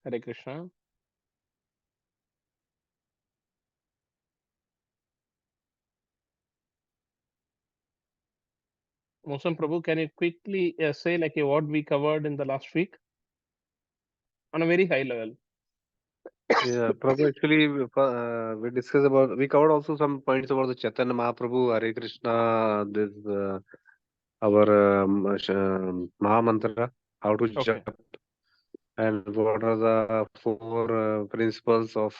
Hare Krishna. Mosam Prabhu, can you quickly say like what we covered in the last week on a very high level? Yeah, Prabhu, actually, we discussed about, we covered also some points about the Chaitanya Mahaprabhu, Hare Krishna, this, our Maha Mantra, how to Okay. jump, and what are the four principles of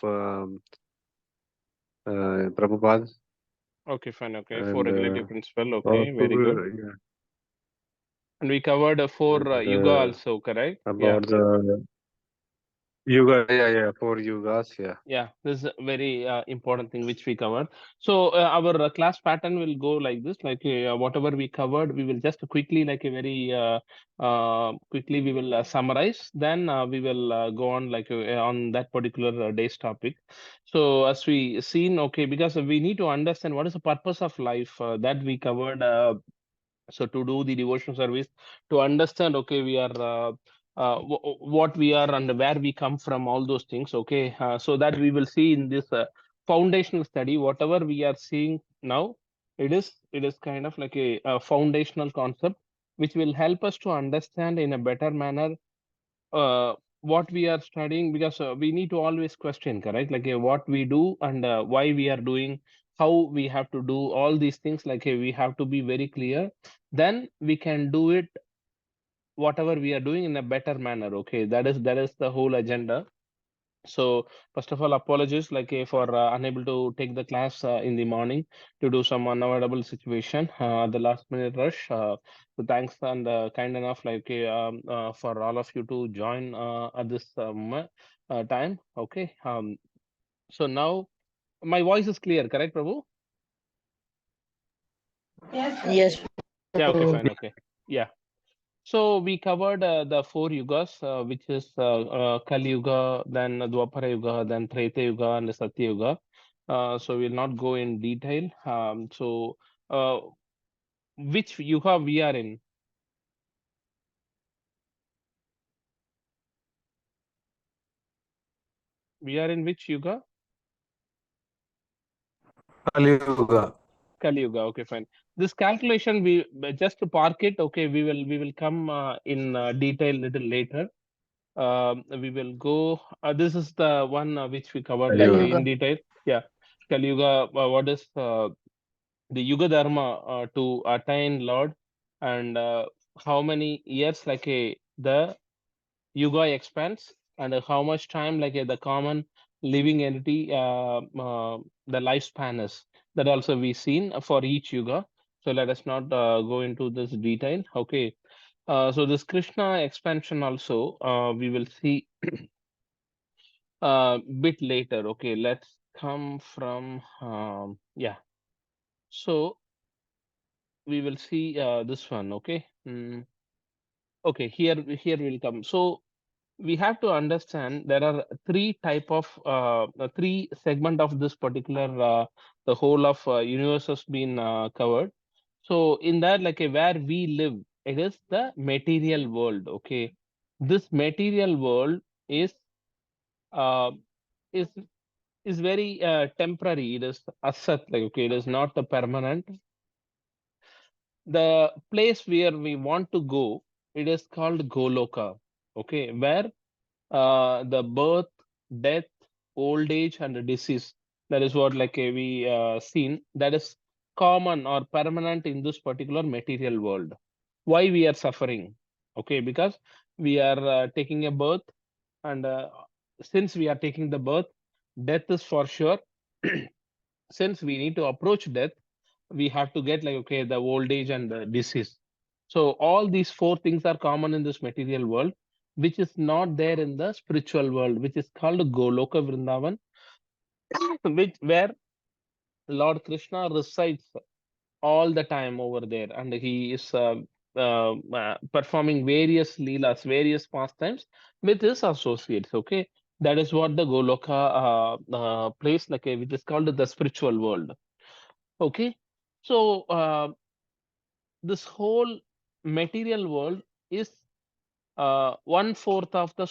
Prabhupada, Okay, fine. Okay. Four and regulative principle. Okay, also, very good. yeah, And we covered four and yuga also, correct? Yeah. about the Yuga, yeah, four Yugas, yeah. Yeah, this is a very important thing which we covered. So our class pattern will go like this, like whatever we covered, we will just quickly, like a very quickly, we will summarize. Then we will go on like on that particular day's topic. So as we seen, okay, because we need to understand what is the purpose of life that we covered. So to do the devotion service, to understand, okay, we are what we are and where we come from, all those things, okay, so that we will see in this foundational study, whatever we are seeing now, it is kind of like a foundational concept which will help us to understand in a better manner what we are studying, because we need to always question, correct, like what we do and why we are doing, how we have to do all these things, like we have to be very clear, then we can do it whatever we are doing in a better manner. Okay, that is the whole agenda. So first of all, apologies like for unable to take the class in the morning due to some unavoidable situation, the last minute rush. So thanks and kind enough like for all of you to join at this time. Okay. So now my voice is clear, correct, Prabhu? Yes, Yeah. Okay. Prabhu. Fine. Okay. Yeah. So we covered the four yugas, which is Kali Yuga, then Dwapara Yuga, then Treta Yuga, and the Satya Yuga. So we'll not go in detail. So uh, which yuga we are in? We are in which yuga? Kali Yuga. Kali Yuga. Okay, fine. This calculation we just to park it. Okay, we will come in detail little later. We will go. This is the one which we covered Kali like Yuga. in detail. Yeah, Kali Yuga. What is the Yuga Dharma to attain Lord, and how many years like the Yuga expands, and how much time like the common living entity the lifespan is. That also we seen for each Yuga. So let us not go into this detail. Okay. So this Krishna expansion also we will see bit later. Okay, let's come from yeah. So we will see this one. Okay. Okay, here will come. So we have to understand there are three type of three segment of this particular the whole of universe has been covered. So in that, like where we live, it is the material world. Okay, this material world uh, is is very temporary. It is asat, like okay, it is not a permanent. The place where we want to go, it is called Goloka. Okay, where the birth, death, old age, and the disease. That is what like we seen. That is common or permanent in this particular material world. Why we are suffering? Okay, because we are taking a birth, and since we are taking the birth, death is for sure. Since we need to approach death, we have to get like okay the old age and the disease. So all these four things are common in this material world, which is not there in the spiritual world, which is called Goloka Vrindavan, which where Lord Krishna resides all the time over there, and he is performing various leelas, various pastimes with his associates. Okay, that is what the Goloka place, like which is called the spiritual world. Okay, So this whole material world is 1/4 of the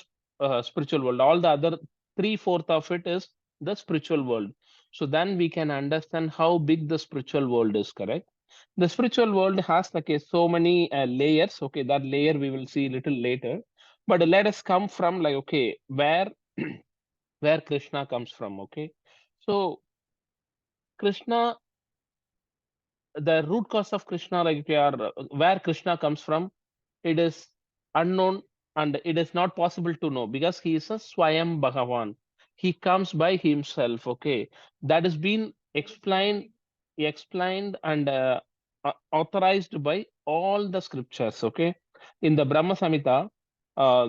spiritual world. All the other 3/4 of it is the spiritual world. So then we can understand how big the spiritual world is, correct? The spiritual world has like so many layers. Okay, that layer we will see little later. But let us come from like, okay, where Krishna comes from. Okay, so Krishna, the root cause of Krishna, like we are where Krishna comes from, it is unknown and it is not possible to know because he is a Swayam Bhagavan. He comes by himself. Okay, that has been explained and authorized by all the scriptures. Okay, in the Brahma Samhita, uh,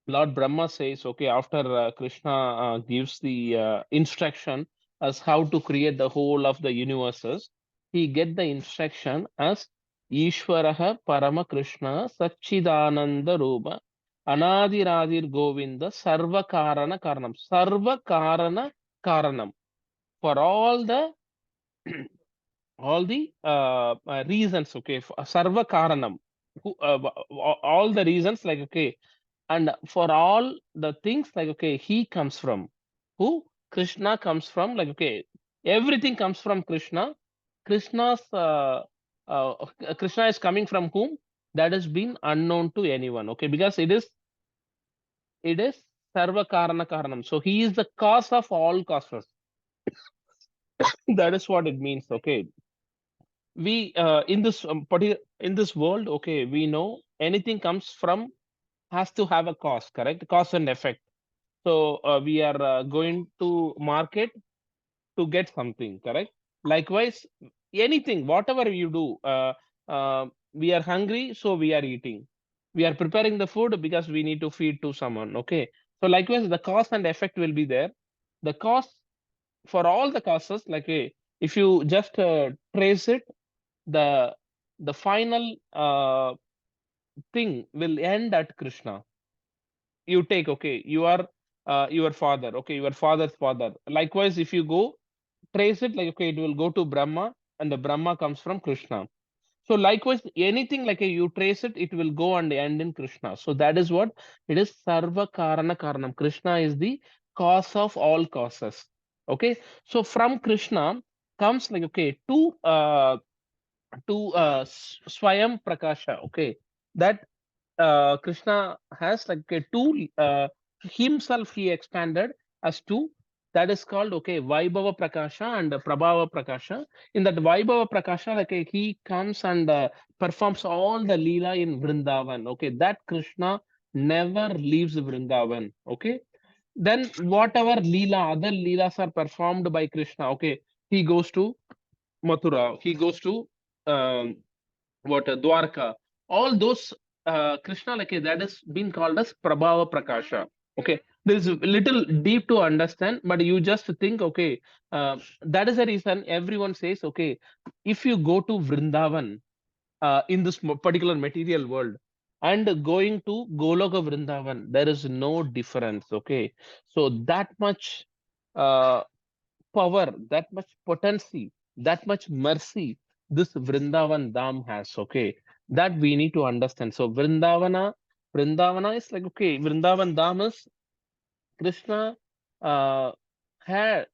Lord Brahma says, okay, after Krishna gives the instruction as how to create the whole of the universes, he get the instruction as Ishwaraha Parama Krishna Satchidananda Rupa Anadiradir Govinda Sarva Karana Karanam. Sarva Karana Karanam. For all the reasons, okay, Sarva Karanam. All the reasons, like, okay, and for all the things, like, okay, he comes from who? Krishna comes from, like, okay, everything comes from Krishna. Krishna's Krishna is coming from whom? That has been unknown to anyone. Okay, because it is Sarva Karana Karanam. So he is the cause of all causes. That is what it means. Okay, we in this in this world, okay, we know anything comes from has to have a cause, correct? Cause and effect. So we are going to market to get something, correct? Likewise, anything, whatever you do, we are hungry, so we are eating. We are preparing the food because we need to feed to someone. Okay. So likewise, the cause and effect will be there. The cause for all the causes, like if you just trace it, the the final thing will end at Krishna. You take, okay, you are your father, okay, your father's father. Likewise, if you go trace it, like, okay, it will go to Brahma, and the Brahma comes from Krishna. So likewise, anything like you trace it, it will go and end in Krishna. So that is what it is. Sarva Karana Karanam. Krishna is the cause of all causes. Okay. So from Krishna comes, like, okay, Swayam Prakasha. Okay, that Krishna has like a two himself he expanded as two. That is called, okay, Vaibhava Prakasha and Prabhava Prakasha. In that Vaibhava Prakasha, like he comes and performs all the Leela in Vrindavan. Okay, that Krishna never leaves Vrindavan. Okay, then whatever Leela, other Leelas are performed by Krishna. Okay, he goes to Mathura, he goes to um, what Dwarka, all those Krishna, like that is been called as Prabhava Prakasha. Okay, there is a little deep to understand, but you just think, okay, that is the reason everyone says, okay, if you go to Vrindavan in this particular material world and going to Goloka Vrindavan, there is no difference. Okay, so that much. Power, that much potency, that much mercy this Vrindavan Dham has. Okay, that we need to understand. So Vrindavana is like, okay, Vrindavan Dham is Krishna had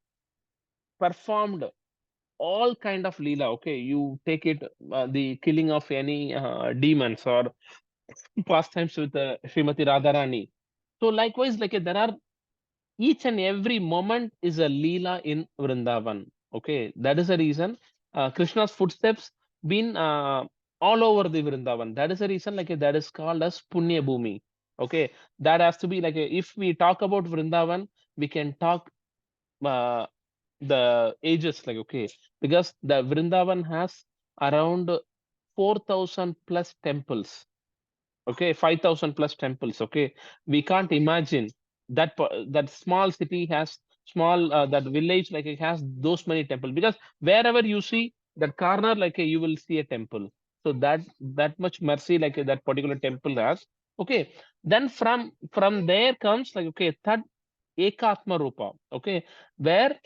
performed all kind of leela. Okay, you take it the killing of any demons or pastimes with Srimati Radharani. So likewise, like there are each and every moment is a Leela in Vrindavan. Okay, that is the reason Krishna's footsteps been all over the Vrindavan. That is the reason, like that is called as Punya Bhumi. Okay, that has to be like if we talk about Vrindavan, we can talk uh, the ages, like, okay, because the Vrindavan has around 4,000 plus temples. Okay, 5,000 plus temples. Okay, we can't imagine that that small city has small that village, like it has those many temples, because wherever you see that corner, like you will see a temple. So that much mercy, like that particular temple has. Okay, then from there comes, like, okay, third Ekatma Rupa. Okay, where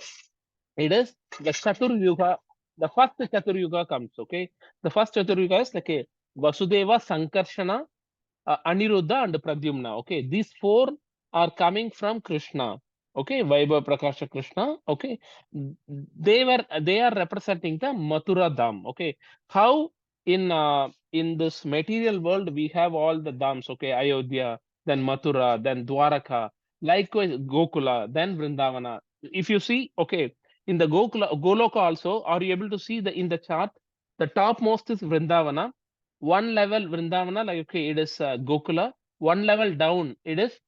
it is the Chatur Yuga. the first Chaturyuga comes. Okay, the first Chaturyuga is like a Vasudeva, Sankarshana, Aniruddha, and Pradyumna. Okay, these four are coming from Krishna. Okay, Vaibhav Prakasha Krishna. Okay, they are representing the Mathura Dham. Okay, how in this material world we have all the dhams. Okay, Ayodhya, then Mathura, then Dwaraka, likewise Gokula, then Vrindavana. If you see, okay, in the Goloka also, are you able to see the in the chart? The topmost is Vrindavana, one level Vrindavana, like okay, it is Gokula. One level down, it is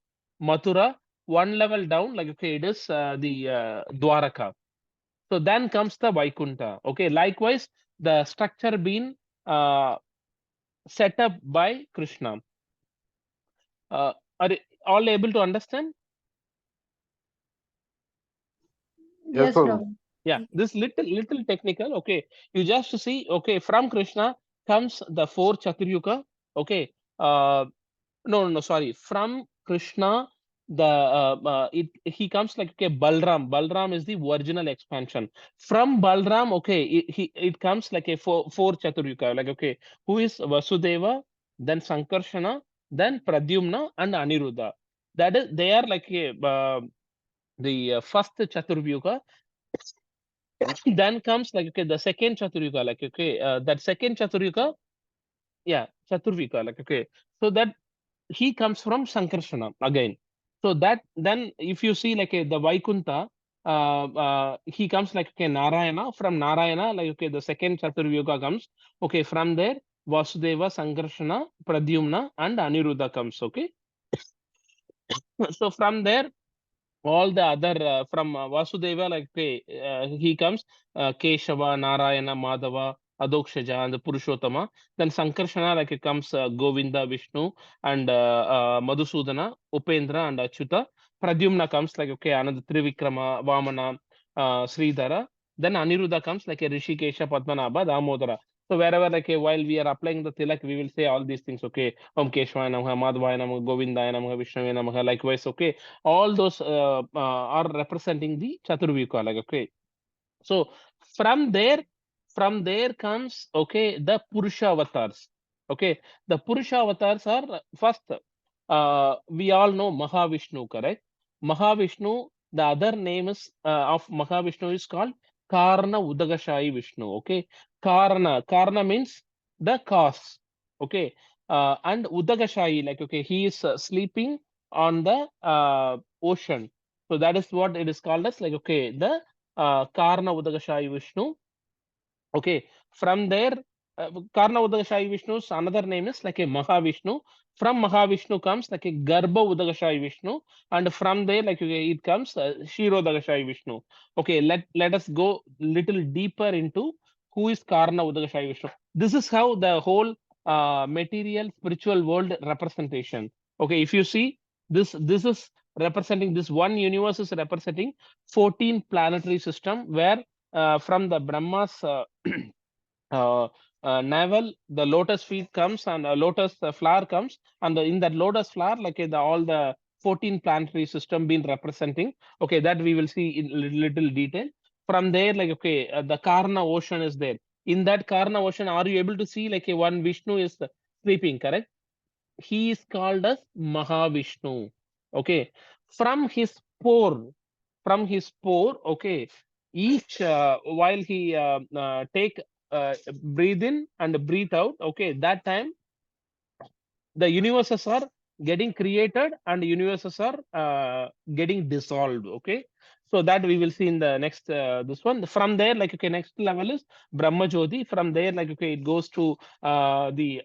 Mathura. One level down, like okay, it is the Dwaraka. So then comes the Vaikunta. Okay, likewise, the structure being uh, set up by Krishna. Uh, are you all able to understand? Yes, Yes, Prabhu. Prabhu. Yeah, this little technical. Okay, you just see. Okay, from Krishna comes the four Chaturyuga. Okay, no, sorry. From Krishna, the it he comes like okay, Balram. Balram is the original expansion. From Balram, okay, it comes like a four Chaturyuga. Like okay, who is Vasudeva, then Sankarshana, then Pradyumna and Aniruddha. That is, they are like a the first Chaturyuga. Then comes like okay, the second Chaturyuga. Like okay, that second Chaturyuga, yeah, Chaturvika. Like okay, so that he comes from Sankarsana again. So that then if you see like the Vaikunta, he comes like okay, Narayana. From Narayana, like okay, the second Chaturvyuga comes. Okay, from there Vasudeva, Sankarsana, Pradyumna, and Aniruddha comes. Okay, so from there all the other from Vasudeva, like okay, he comes Keshava, Narayana, Madhava, Adokshaja, and the Purushottama. Then Sankarsana, like it comes Govinda, Vishnu, and Madhusudana, Upendra, and Achyuta. Pradyumna comes like okay, another Trivikrama, Vamana, Sridhara. Then Aniruddha comes like a Rishikesha, Padmanabha, Damodara. So wherever like while we are applying the tilak, we will say all these things. Okay, Om Keshvaya Namaha, Madhvaya Namaha, Govindaya Namaha, Vishnavaya Namaha. Likewise, okay, all those are representing the Chaturvyuha. Like okay, so from there, from there comes okay the Purusha avatars. Okay, the Purusha avatars are first. We all know Mahavishnu, correct? Mahavishnu. The other name is of Mahavishnu is called Karna Udagashayi Vishnu. Okay, Karna means the cause. Okay, and Udagashayi, like okay, he is sleeping on the ocean. So that is what it is called as like okay the Karna Udagashayi Vishnu. Okay, from there, Karna Udagashayi Vishnu's another name is like a Mahavishnu. From Mahavishnu comes like a Garbha Udagashayi Vishnu, and from there, like okay, it comes Shiro Udagashayi Vishnu. Okay, let us go little deeper into who is Karna Udagashayi Vishnu. This is how the whole material spiritual world representation. Okay, if you see this is representing this one universe is representing 14 planetary system where from the Brahma's uh, navel, the lotus feet comes and a lotus flower comes, and in that lotus flower, like all the 14 planetary system been representing. Okay, that we will see in little detail. From there, like okay, the Karna ocean is there. In that Karna ocean, are you able to see like one Vishnu is sleeping? Correct, he is called as Mahavishnu. Okay, from his pore, okay, each while he take breathe in and breathe out. Okay, that time the universes are getting created and universes are getting dissolved. Okay, so that we will see in the next this one. From there, like okay, next level is Brahma Jyoti. From there, like okay, it goes to the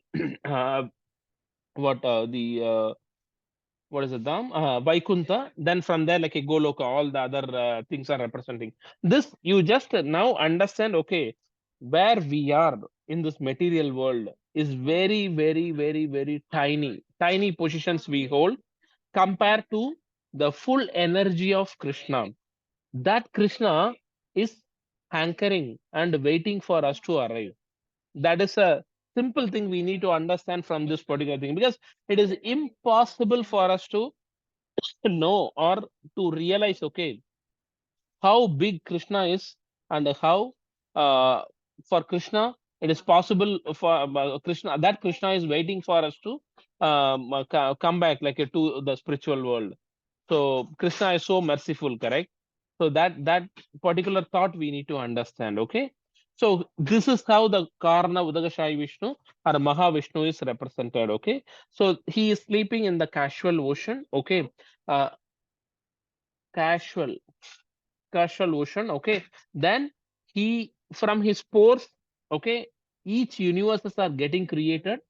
what what is it, Dam? Vaikunta. Then from there, like a Goloka, all the other things are representing. This you just now understand, okay, where we are in this material world is very, very, very, very tiny, tiny positions we hold compared to the full energy of Krishna. That Krishna is hankering and waiting for us to arrive. That is a simple thing we need to understand from this particular thing, because it is impossible for us to know or to realize okay how big Krishna is and how For Krishna, it is possible for Krishna, that Krishna is waiting for us to come back like to the spiritual world. So Krishna is so merciful, correct? So that particular thought we need to understand. Okay. So this is how the Karna Udagashai Vishnu or Mahavishnu is represented. Okay. So he is sleeping in the casual ocean. Okay. Uh, casual ocean. Okay. Then he from his pores. Okay. Each universes are getting created.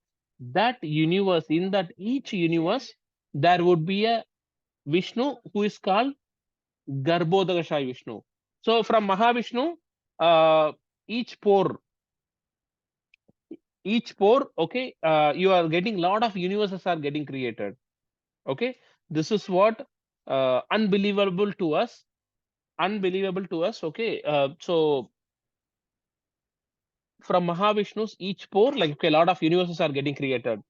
That universe, in that each universe, there would be a Vishnu who is called Garbhodakashai Vishnu. So from Mahavishnu, uh, each pore, okay, you are getting lot of universes are getting created. Okay, this is what unbelievable to us. Unbelievable to us. Okay, so from Mahavishnu's each pore, like okay, a lot of universes are getting created.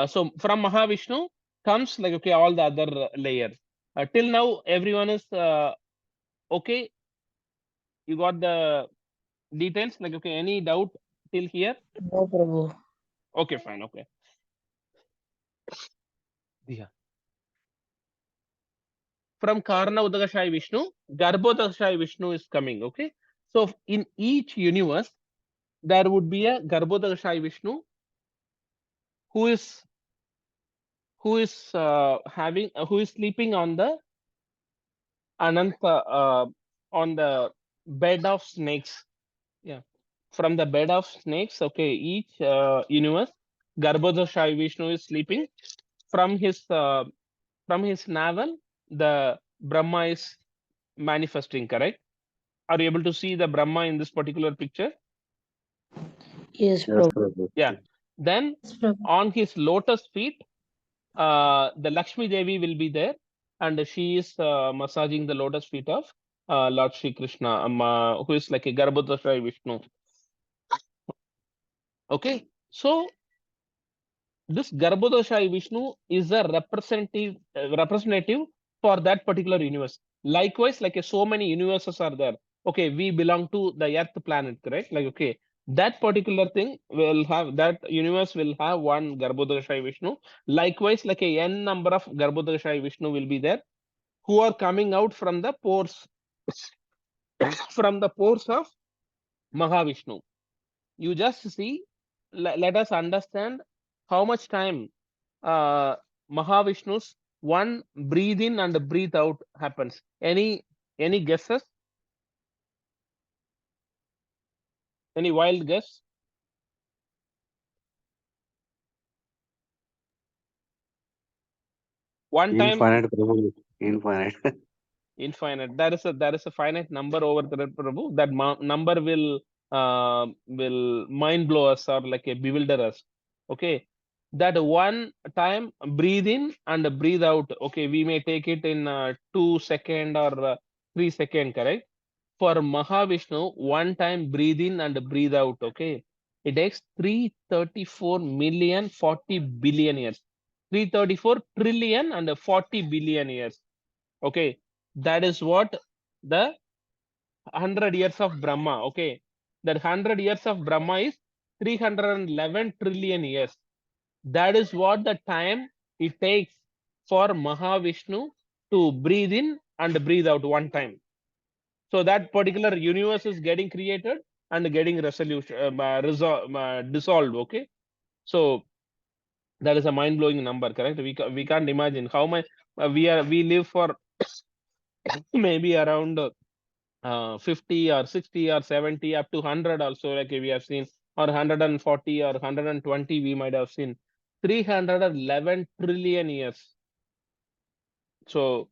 So from Mahavishnu comes like okay, all the other layers. Till now, everyone is okay. You got the details? Like, okay, any doubt till here? No, Prabhu. Okay, fine. Okay. Yeah. From Karna Udagashai Vishnu, Garbhodakashai Vishnu is coming. Okay. So in each universe, there would be a Garbhodakashai Vishnu who is who is sleeping on the Ananta on the bed of snakes. Yeah. From the bed of snakes, okay, each universe, Garbhodakashai Vishnu is sleeping. From his navel, the Brahma is manifesting, correct? Are you able to see the Brahma in this particular picture? Yes, Yes, Prabhu. Prabhu. Yeah. Then Yes, Prabhu. on his lotus feet, the Lakshmi Devi will be there, and she is massaging the lotus feet of Lord Shri Krishna, who is like a Garbhodakashai Vishnu. Okay. So this Garbhodakashai Vishnu is a representative for that particular universe. Likewise, like so many universes are there. Okay, we belong to the Earth planet, correct? Like okay, that particular thing will have that universe will have one Garbhodakashai Vishnu. Likewise, like a n number of Garbhodakashai Vishnu will be there, who are coming out from the pores of Mahavishnu. You just see, let us understand how much time uh, Mahavishnu's one breathe in and breathe out happens. Any guesses? Any wild guess? One time Infinite, Prabhu. Infinite. infinite. There is a finite number over there, Prabhu. That number will mind blow us or like a bewilder us. Okay, that one time breathe in and breathe out. Okay, we may take it in 2 second or 3 second, correct? For Mahavishnu, one time breathe in and breathe out. Okay, it takes 334 million 40 billion years. 334 trillion and 40 billion years. Okay, that is what the 100 years of Brahma. Okay, that 100 years of Brahma is 311 trillion years. That is what the time it takes for Mahavishnu to breathe in and breathe out one time. So that particular universe is getting created and getting dissolved. Okay, so that is a mind-blowing number, correct? We can't imagine how much we live for maybe around 50 or 60 or 70 up to 100 also, like we have seen, or 140 or 120 we might have seen. 311 trillion years. So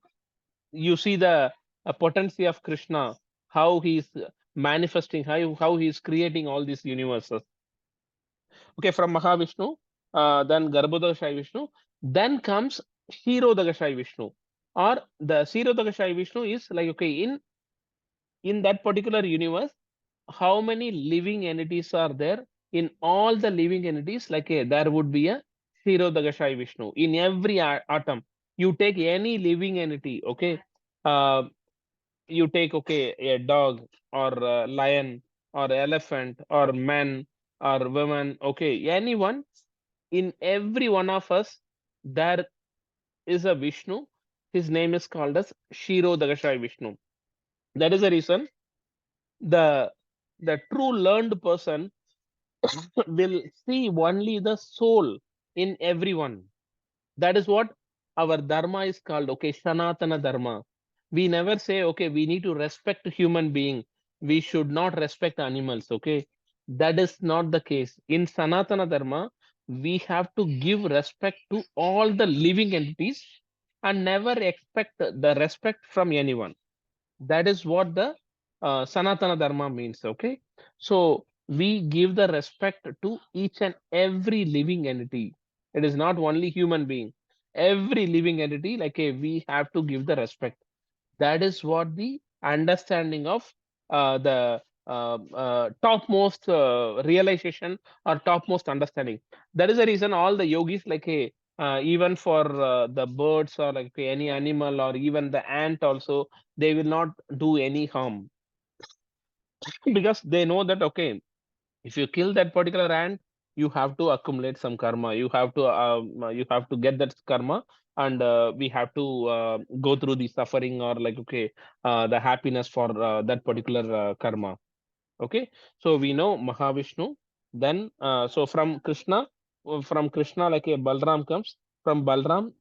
you see the potency of Krishna, how he's manifesting, how he's creating all these universes. Okay, from Mahavishnu, then Garbhodakashai Vishnu, then comes Kshirodakashai Vishnu, or the Kshirodakashai Vishnu is like okay, in that particular universe, how many living entities are there? In all the living entities, like there would be a Kshirodakashai Vishnu in every atom. You take any living entity, okay, you take okay a dog or a lion or elephant or men or women, okay, anyone, in every one of us, there is a Vishnu. His name is called as Shiro Dagashai Vishnu. That is the reason the true learned person will see only the soul in everyone. That is what our dharma is called. Okay, Sanatana Dharma. We never say, okay, we need to respect human being. We should not respect animals. Okay, that is not the case. In Sanatana Dharma, we have to give respect to all the living entities and never expect the respect from anyone. That is what the Sanatana Dharma means. Okay, so we give the respect to each and every living entity. It is not only human being. Every living entity, like we have to give the respect. That is what the understanding of the topmost realization or topmost understanding. That is the reason all the yogis, like even for the birds or like any animal or even the ant also, they will not do any harm because they know that, okay, if you kill that particular ant, you have to accumulate some karma. You have to get that karma, and we have to go through the suffering or like, okay, the happiness for that particular karma. Okay, so we know Mahavishnu. Then so from Krishna, like a Balram comes. From Balram,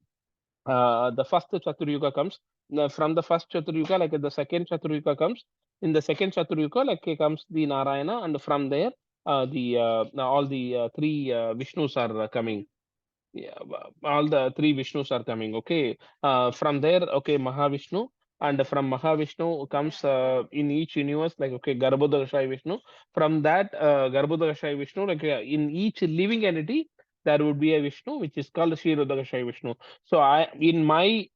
the first Chaturyuga comes. From the first Chaturyuga, like the second Chaturyuga comes. In the second Chaturyuga, like comes the Narayana, and from there, the all the three Vishnus are coming. Yeah, all the three Vishnus are coming. Okay, from there, okay, Mahavishnu, and from Mahavishnu comes in each universe, like, okay, Garbhodakashayi Vishnu. From that Garbhodakashayi Vishnu, like in each living entity, there would be a Vishnu, which is called Kshirodakashayi Vishnu. So in my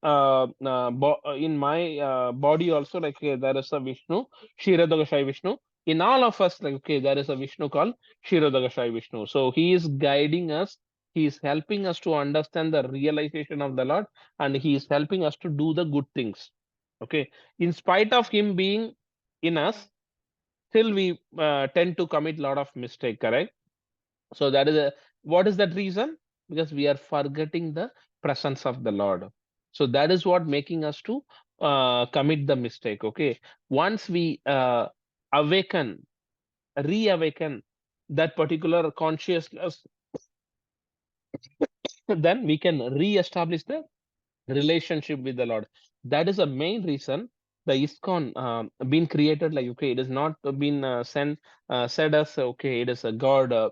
body also, like there is a Vishnu, Kshirodakashayi Vishnu. In all of us, like, okay, there is a Vishnu called Kshirodakashayi Vishnu. So he is guiding us, he is helping us to understand the realization of the Lord, and he is helping us to do the good things. Okay, in spite of him being in us, still we tend to commit a lot of mistake. Correct? So that is a, what is that reason? Because we are forgetting the presence of the Lord. So that is what making us to commit the mistake. Okay, once we awaken, reawaken that particular consciousness, then we can re-establish the relationship with the Lord. That is the main reason the ISKCON been created. Like, okay, it is not been said as, okay, it is a God.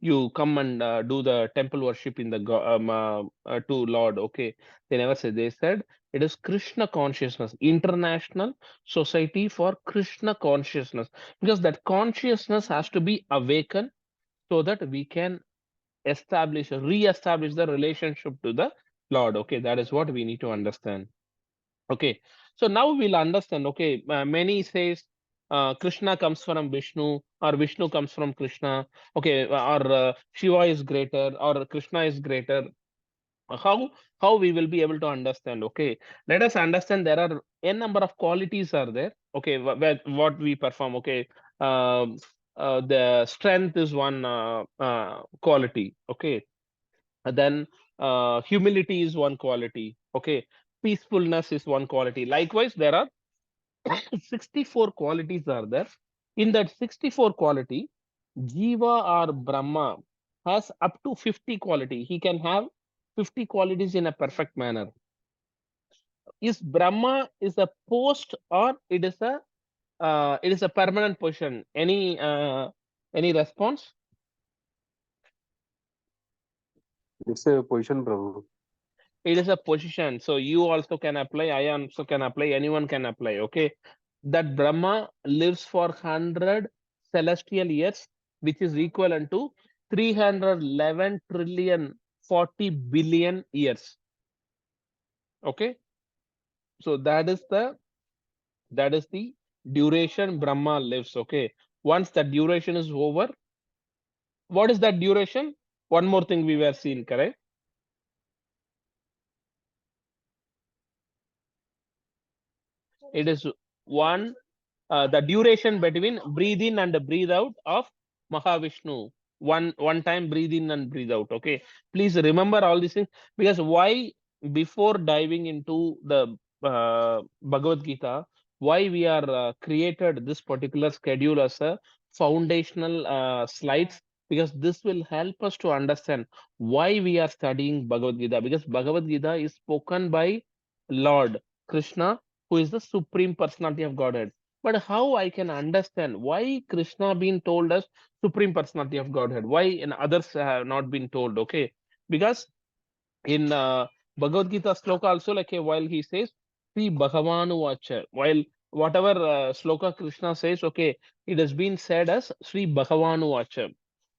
You come and do the temple worship in the to Lord. Okay, they never said. They said it is Krishna consciousness, International Society for Krishna Consciousness, because that consciousness has to be awakened so that we can re-establish the relationship to the Lord. Okay, that is what we need to understand. Okay, so now we'll understand. Okay, many says Krishna comes from Vishnu or Vishnu comes from Krishna. Okay, or Shiva is greater or Krishna is greater. How we will be able to understand? Okay, let us understand there are n number of qualities are there. Okay, what we perform. Okay, um, the strength is one quality. Okay, then humility is one quality. Okay, peacefulness is one quality. Likewise, there are 64 qualities are there. In that 64 quality, Jiva or Brahma has up to 50 quality. He can have 50 qualities in a perfect manner. Is Brahma is a post or it is a permanent position? Any response? It's a position, Prabhu. It is a position, so you also can apply, I also can apply, anyone can apply. Okay, that Brahma lives for 100 celestial years, which is equivalent to 311 trillion 40 billion years. Okay, so that is the duration Brahma lives. Okay, once that duration is over, what is that duration? One more thing we were seeing, correct? It is one the duration between breathe in and breathe out of Mahavishnu. One time breathe in and breathe out. Okay, please remember all these things, because why, before diving into the Bhagavad Gita, why we are created this particular schedule as a foundational slides, because this will help us to understand why we are studying Bhagavad Gita, because Bhagavad Gita is spoken by Lord Krishna, who is the supreme personality of Godhead. But how I can understand why Krishna been told us supreme personality of Godhead, why in others have not been told? Okay, because in Bhagavad Gita sloka also, like while he says Sri Bhagavanu Vacha, while whatever sloka Krishna says, okay, it has been said as Sri Bhagavanu Vacha.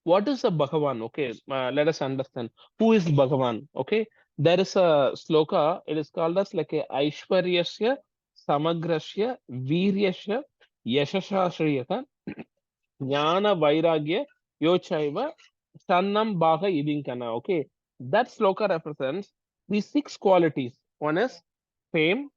What is a Bhagavan? Okay, let us understand who is Bhagavan. Okay, there is a sloka, it is called as like a Aishwaryasya Samagrasya Viryasya Yashashashriyata Jnana Vairagya Yochaiva Sannam Bhaga Idinkana. Okay, that sloka represents the six qualities. One is fame,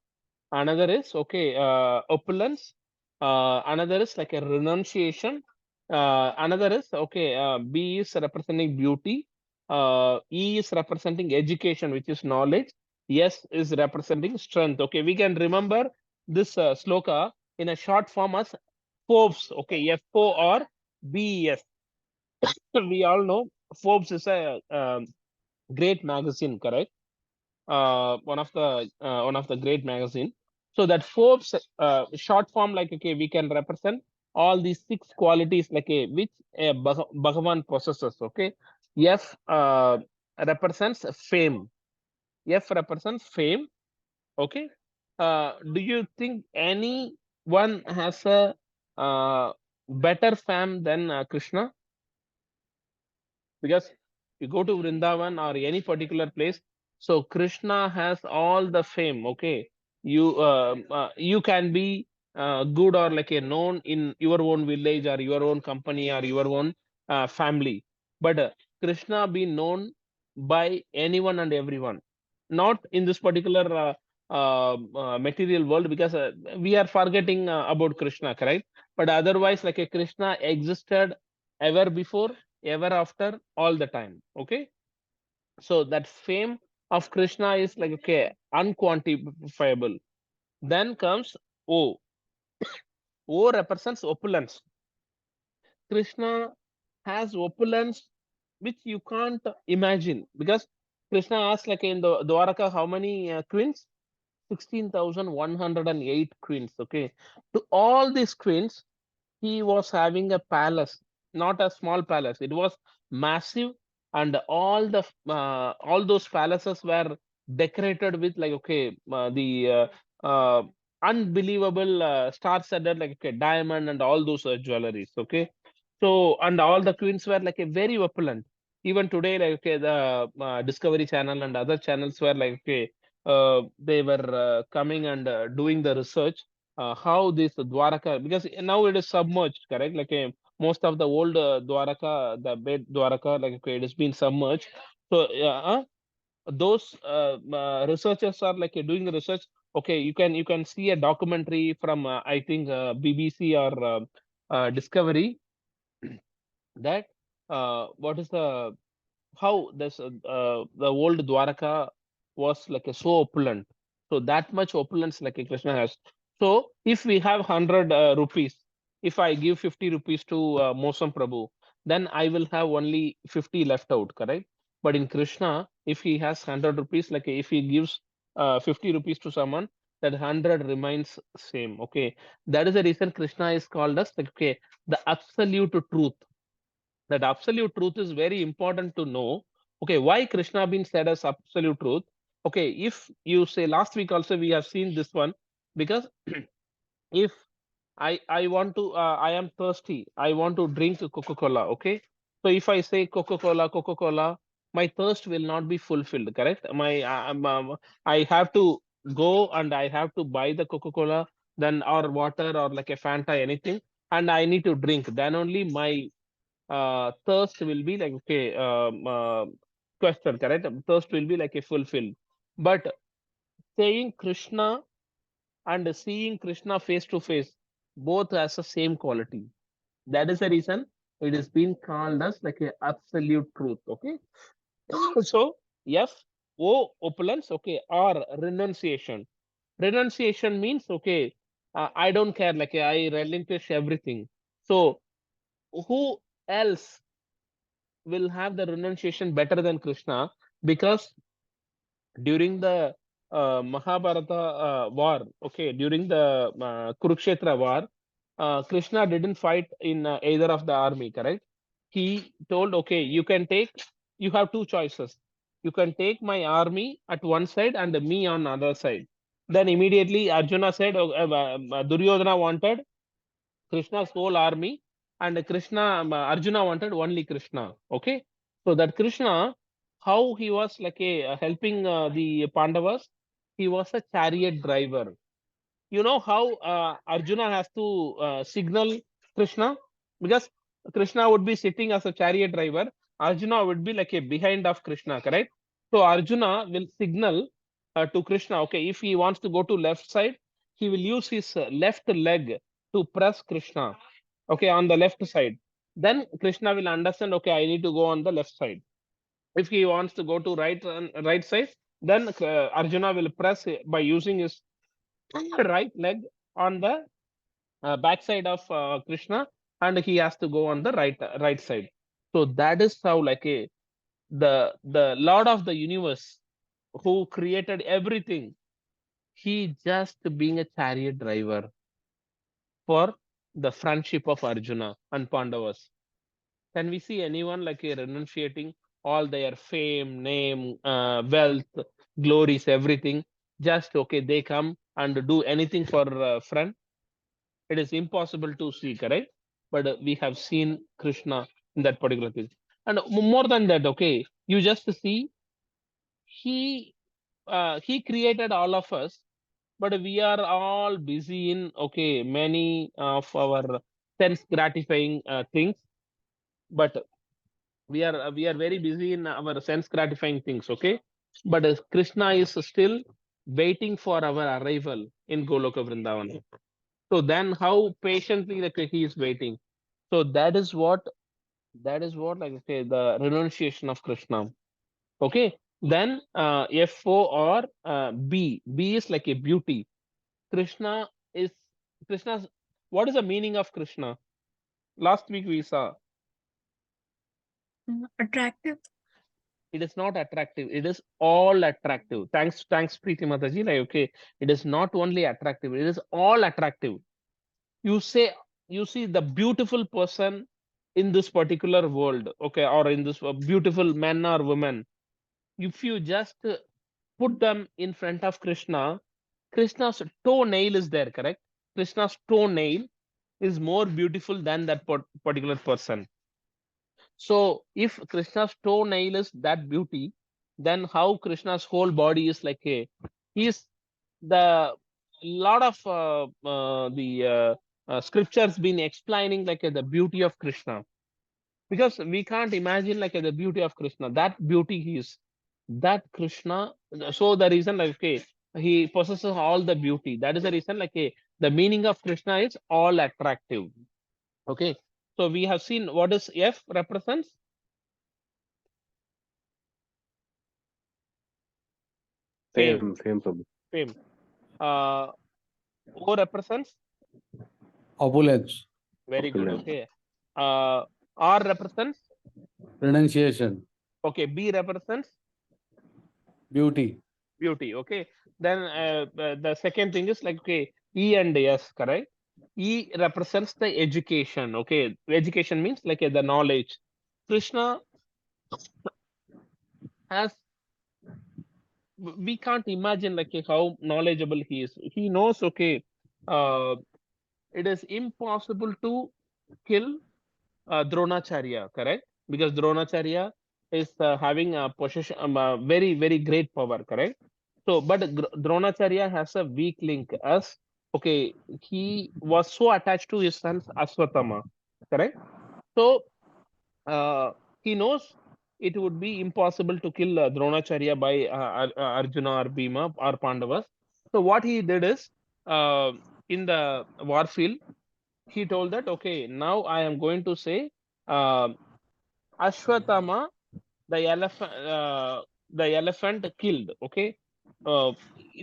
another is okay, opulence, another is like a renunciation, another is okay, B is representing beauty, E is representing education, which is knowledge, S is representing strength. Okay, we can remember this sloka in a short form as Forbes. Okay, Forbes. We all know Forbes is a great magazine, correct? One of the great magazine. So that Forbes short form, like okay, we can represent all these six qualities, like a which a Bhagavan possesses. Okay, F represents fame. F represents fame. Okay, do you think anyone has a better fame than Krishna? Because you go to Vrindavan or any particular place, so Krishna has all the fame. Okay, you can be good or like a known in your own village or your own company or your own family, but Krishna be known by anyone and everyone, not in this particular material world, because we are forgetting about Krishna, correct? But otherwise, like a Krishna existed ever before, ever after, all the time. Okay, so that fame of Krishna is like okay, unquantifiable. Then comes O. O represents opulence. Krishna has opulence which you can't imagine, because Krishna asked like in the Dwaraka how many queens? 16,108 queens. Okay, to all these queens he was having a palace, not a small palace. It was massive, and all those palaces were decorated with like okay, the unbelievable star-studded like okay, diamond and all those jewelries. Okay, so and all the queens were like a very opulent. Even today, like okay, the Discovery Channel and other channels were like okay, they were coming and doing the research how this Dwaraka, because now it is submerged, correct? Like most of the old Dwaraka, the bed Dwaraka, like okay, it has been submerged. So those researchers are like doing the research. Okay, you can see a documentary from I think BBC or Discovery, that what is the how this the old Dwaraka was like a so opulent. So that much opulence like a Krishna has. So if we have 100 rupees, if I give 50 rupees to Mosam Prabhu, then I will have only 50 left out, correct? But in Krishna, if he has 100 rupees, like if he gives 50 rupees to someone, that 100 remains same. Okay, that is the reason Krishna is called as like okay, the absolute truth. That absolute truth is very important to know. Okay, why Krishna been said as absolute truth? Okay, if you say last week also we have seen this one, because if I want to I am thirsty, I want to drink Coca-Cola. Okay, so if I say Coca-Cola, Coca-Cola, my thirst will not be fulfilled, correct? I have to go and I have to buy the Coca-Cola, then or water or like a Fanta, anything, and I need to drink, then only my thirst will be like okay, question, correct? Thirst will be like a fulfilled. But saying Krishna and seeing Krishna face to face, both has the same quality. That is the reason it is being called as like a absolute truth. Okay. So F, O, opulence, okay, or renunciation. Renunciation means okay, I don't care, like I relinquish everything. So who else will have the renunciation better than Krishna? Because during the Mahabharata war, okay, during the Kurukshetra war, Krishna didn't fight in either of the army, correct? He told, okay, you have two choices. You can take my army at one side and me on other side. Then immediately Arjuna said, Duryodhana wanted Krishna's whole army, and Arjuna wanted only Krishna. Okay, so that Krishna, how he was like a helping the Pandavas, he was a chariot driver. You know how Arjuna has to signal Krishna, because Krishna would be sitting as a chariot driver, Arjuna would be like a behind of Krishna, correct? So Arjuna will signal to Krishna. Okay, if he wants to go to left side, he will use his left leg to press Krishna. Okay, on the left side. Then Krishna will understand. Okay, I need to go on the left side. If he wants to go to right side, then Arjuna will press by using his right leg on the backside of Krishna, and he has to go on the right side. So that is how like a the Lord of the universe who created everything, he just being a chariot driver for the friendship of Arjuna and Pandavas. Can we see anyone like a renunciating all their fame, name, wealth, glories, everything? Just okay, they come and do anything for friend. It is impossible to see, correct? But we have seen Krishna in that particular thing. And more than that, okay, you just see he he created all of us, but we are all busy in okay many of our sense gratifying things. But we are very busy in our sense gratifying things, okay. But Krishna is still waiting for our arrival in Goloka Vrindavan. So then how patiently like he is waiting. So that is what like okay the renunciation of Krishna. Okay. Then FO or B is like a beauty. Krishna is Krishna's. What is the meaning of Krishna? Last week we saw Attractive. it is not attractive. It is all attractive. Thanks, Preeti Mataji. Like, okay, it is not only attractive. It is all attractive. You say you see the beautiful person in this particular world, okay, or in this beautiful man or woman. If you just put them in front of Krishna, Krishna's toenail is there, correct? Krishna's toenail is more beautiful than that particular person. So if Krishna's toenail is that beauty, then how Krishna's whole body is like a he's the lot of the scriptures been explaining like the beauty of Krishna, because we can't imagine like the beauty of Krishna. That beauty he is that Krishna. So the reason like okay, he possesses all the beauty. That is the reason like the meaning of Krishna is all attractive. Okay. So we have seen what is F represents fame. Fame, Prabhu. Fame. Uh, O represents Opulence, very good. Opulence. Okay. Uh, R represents renunciation, okay. B represents beauty, beauty. Okay. Then the second thing is like okay. E and S, correct? E represents the education. Okay. Education means like the knowledge. Krishna has we can't imagine like how knowledgeable he is. He knows okay. Uh, it is impossible to kill Dronacharya, correct? Because Dronacharya is having a possession, very, very great power, correct? So, but Dronacharya has a weak link as, okay, he was so attached to his son Aswatthama, correct? So, uh, he knows it would be impossible to kill Dronacharya by Arjuna or Bhima or Pandavas. So, what he did is, in the war field, he told that, okay, now I am going to say Ashwatthama, the elephant killed. Okay, uh,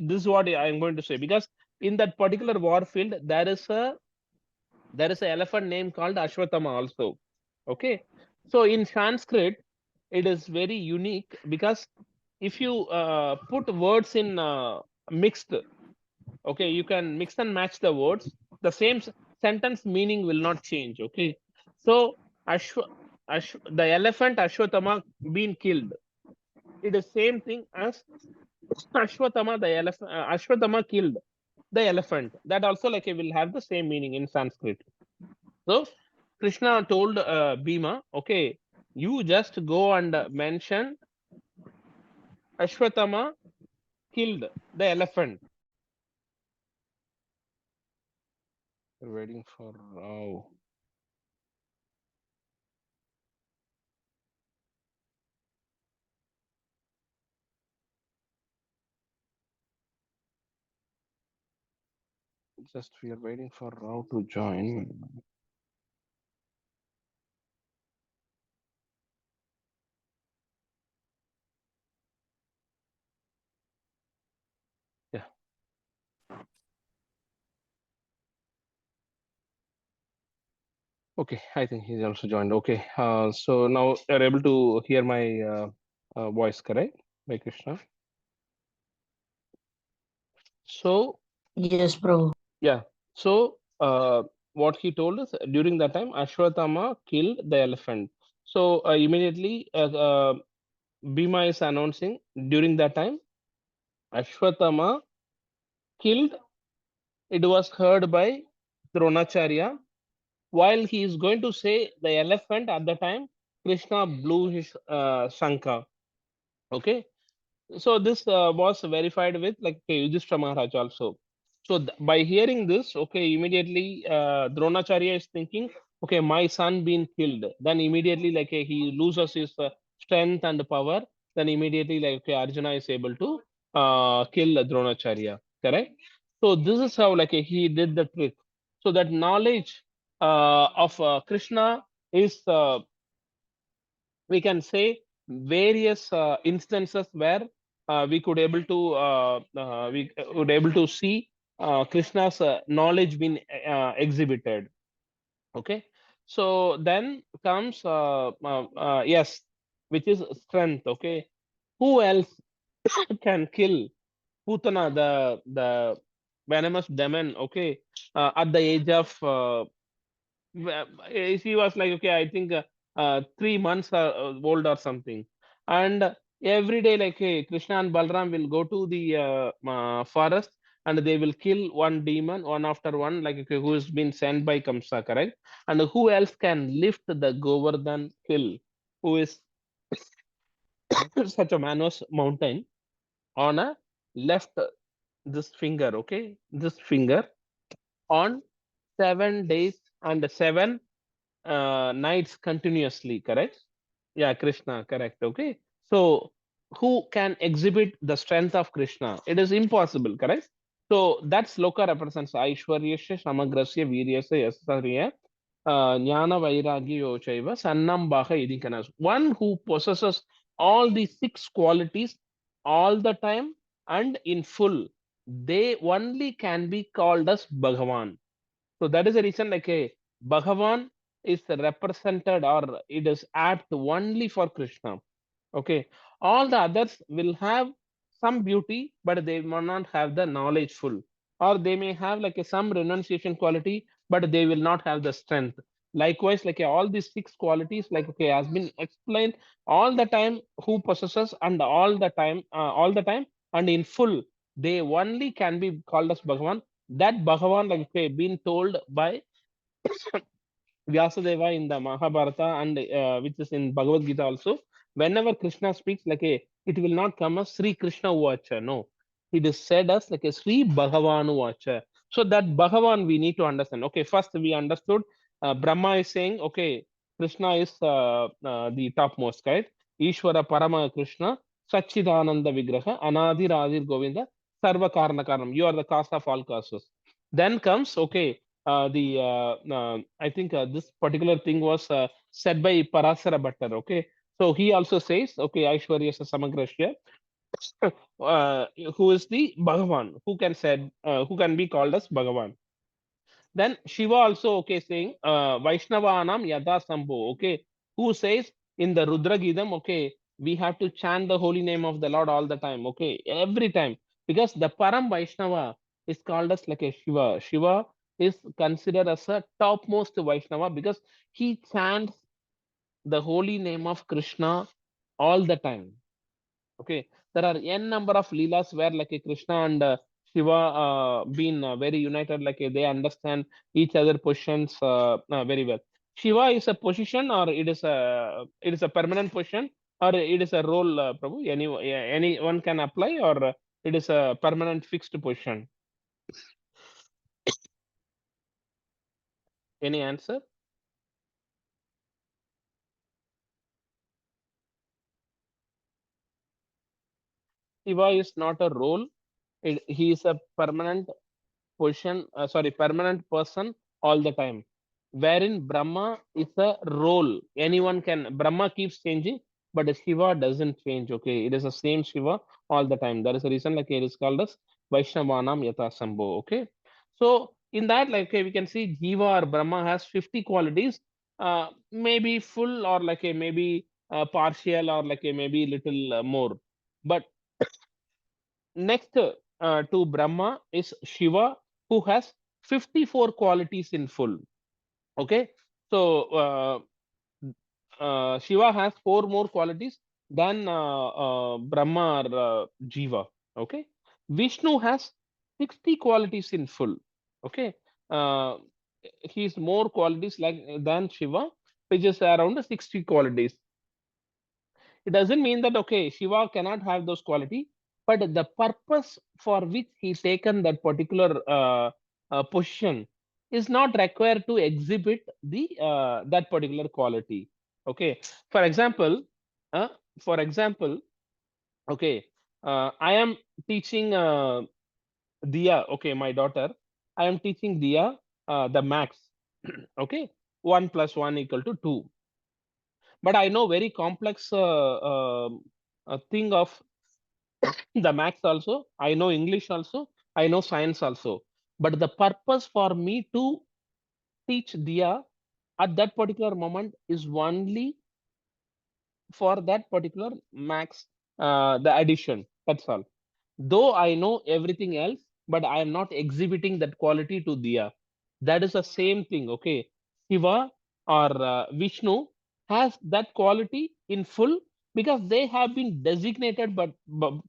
this is what I am going to say, because in that particular war field there is an elephant name called Ashwatthama also. Okay, so in Sanskrit it is very unique, because if you put words in mixed, okay, you can mix and match the words, the same sentence meaning will not change. Okay, so the elephant Ashwatthama being killed, it is same thing as Ashwatthama the elephant. Ashwatthama killed the elephant. That also like it will have the same meaning in Sanskrit. So Krishna told Bhima, okay, you just go and mention Ashwatthama killed the elephant. We're waiting for just we are waiting for Rao to join. Yeah. Okay, I think he's also joined. Okay, so now you're able to hear my voice, correct? By Krishna. So Yes, Prabhu. yeah, so what he told us during that time, Ashwatthama killed the elephant. So immediately Bhima is announcing during that time, Ashwatthama killed. It was heard by Dronacharya. While he is going to say the elephant at the time, Krishna blew his shankha. Okay, so this was verified with like Yudhishthira Maharaj also. So by hearing this, okay, immediately Dronacharya is thinking, okay, my son been killed. Then immediately like he loses his strength and power. Then immediately like okay, Arjuna is able to kill Dronacharya. Correct. So this is how like he did the trick. So that knowledge of Krishna is we can say various instances where we would able to see Krishna's knowledge being exhibited. Okay, so then comes yes, which is strength. Okay, who else can kill Putana, the venomous demon? Okay, at the age of she was like, okay, I think 3 months old or something. And every day, like, hey, Krishna and Balram will go to the forest and they will kill one demon, one after one, like, okay, who has been sent by Kamsa, correct? And who else can lift the Govardhan hill, who is such a man's mountain on a left this finger, okay? This finger on 7 days and 7 nights continuously, correct? Yeah, Krishna, correct. Okay. So, who can exhibit the strength of Krishna? It is impossible, correct? So, that sloka represents Aishwaryasya, Samagrasya, Viryasya, Yasarya, Jnana, Vairagya, Yochaiva, Sannam, Baha, Idikanas. One who possesses all these 6 qualities all the time and in full, they only can be called as Bhagavan. So that is the reason like a Bhagavan is represented or it is apt only for Krishna. Okay. All the others will have some beauty, but they will not have the knowledge full. Or they may have like a, some renunciation quality, but they will not have the strength. Likewise, like all these 6 qualities, like okay, has been explained all the time who possesses and all the time and in full, they only can be called as Bhagavan. That Bhagavan, like okay, been told by Vyasadeva in the Mahabharata and which is in Bhagavad Gita also. Whenever Krishna speaks, like a, it will not come as Sri Krishna Vacha. No, it is said as like a Sri Bhagavan Vacha. So that Bhagavan we need to understand. Okay, first we understood Brahma is saying, okay, Krishna is the topmost, right? Ishvara Parama Krishna, Sachidananda Vigraha, Anadi Radir Govinda, Sarva Karna Karanam. You are the cause of all causes. Then comes, okay, I think this particular thing was said by Parasara Bhattar. Okay, so he also says, okay, Aishwarya Samagrashya, who is the Bhagavan, who can be called as Bhagavan. Then Shiva also, okay, saying Vaishnavanam Yada Sambho, okay, who says in the Rudra Gidam, okay, we have to chant the holy name of the Lord all the time, okay, every time, because the Param Vaishnava is called as like a Shiva. Shiva is considered as a topmost Vaishnava because he chants the holy name of Krishna all the time. Okay, there are n number of leelas where like a Krishna and Shiva been very united, like they understand each other positions very well. Shiva is a position, or it is a permanent position, or it is a role, Prabhu. Anyone can apply, or it is a permanent fixed position. Any answer? Shiva is not a role. He is a permanent position, permanent person all the time. Wherein Brahma is a role. Anyone can, Brahma keeps changing, but Shiva doesn't change. Okay, it is the same Shiva all the time. That is the reason, like it is called as Vaishnavanam Yatha Sambho. Okay, so in that, like we can see Jiva or Brahma has 50 qualities, maybe full, or like a maybe partial, or like a maybe little more. But next to Brahma is Shiva, who has 54 qualities in full. Okay, so Shiva has 4 more qualities than Brahma or Jiva. Okay, Vishnu has 60 qualities in full. Okay, uh, he's more qualities like than Shiva, which is around 60 qualities. It doesn't mean that okay, Shiva cannot have those quality, but the purpose for which he's taken that particular position is not required to exhibit the that particular quality. Okay, for example, uh, for example, okay, I am teaching Dia, okay, my daughter. I am teaching Dia the max. Okay, 1 + 1 = 2. But I know very complex thing of the maths also. I know English also. I know science also. But the purpose for me to teach Dia at that particular moment is only for that particular max, the addition. That's all. Though I know everything else, but I am not exhibiting that quality to Diya. That is the same thing. Okay, Shiva or Vishnu has that quality in full because they have been designated, but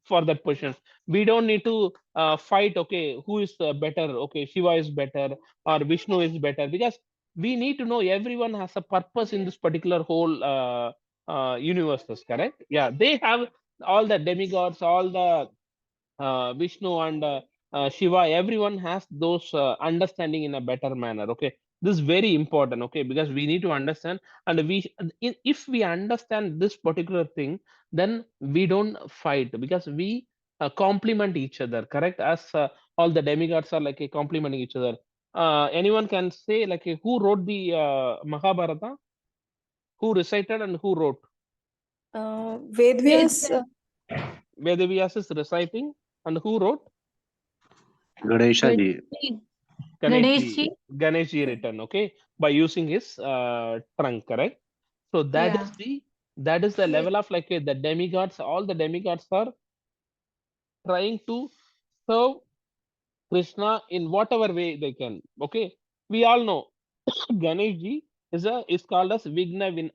for that position, we don't need to fight. Okay, who is better? Okay, Shiva is better or Vishnu is better, because we need to know everyone has a purpose in this particular whole universes. Correct? Yeah, they have all the demigods, all the Vishnu and Shiva, everyone has those understanding in a better manner. Okay, this is very important. Okay, because we need to understand, and if we understand this particular thing, then we don't fight because we complement each other. Correct? As all the demigods are like complementing each other. Anyone can say like who wrote the Mahabharata? Who recited and who wrote? Vedvyas, Vedavyas is reciting, and who wrote? Ganesha ji. Ganesh Ji written, okay, by using his trunk, correct? So yeah. that is the level of like the demigods. All the demigods are trying to serve Krishna in whatever way they can. Okay, we all know Ganesh Ji is called as Vinayaka.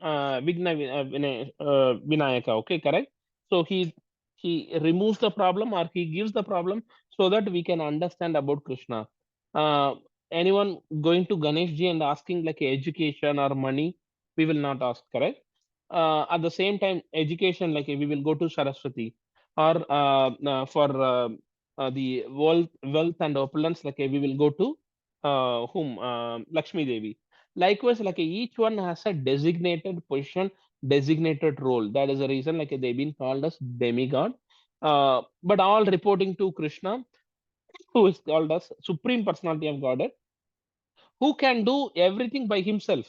Okay, correct. So he removes the problem, or he gives the problem so that we can understand about Krishna. Uh, Anyone going to Ganesh Ji and asking like education or money, we will not ask. Correct. At the same time, education, like we will go to Saraswati, or for the wealth and opulence, like we will go to whom Lakshmi Devi. Likewise, like each one has a designated position, designated role. That is the reason like they've been called as demigod, but all reporting to Krishna, who is called as Supreme Personality of Godhead, who can do everything by himself,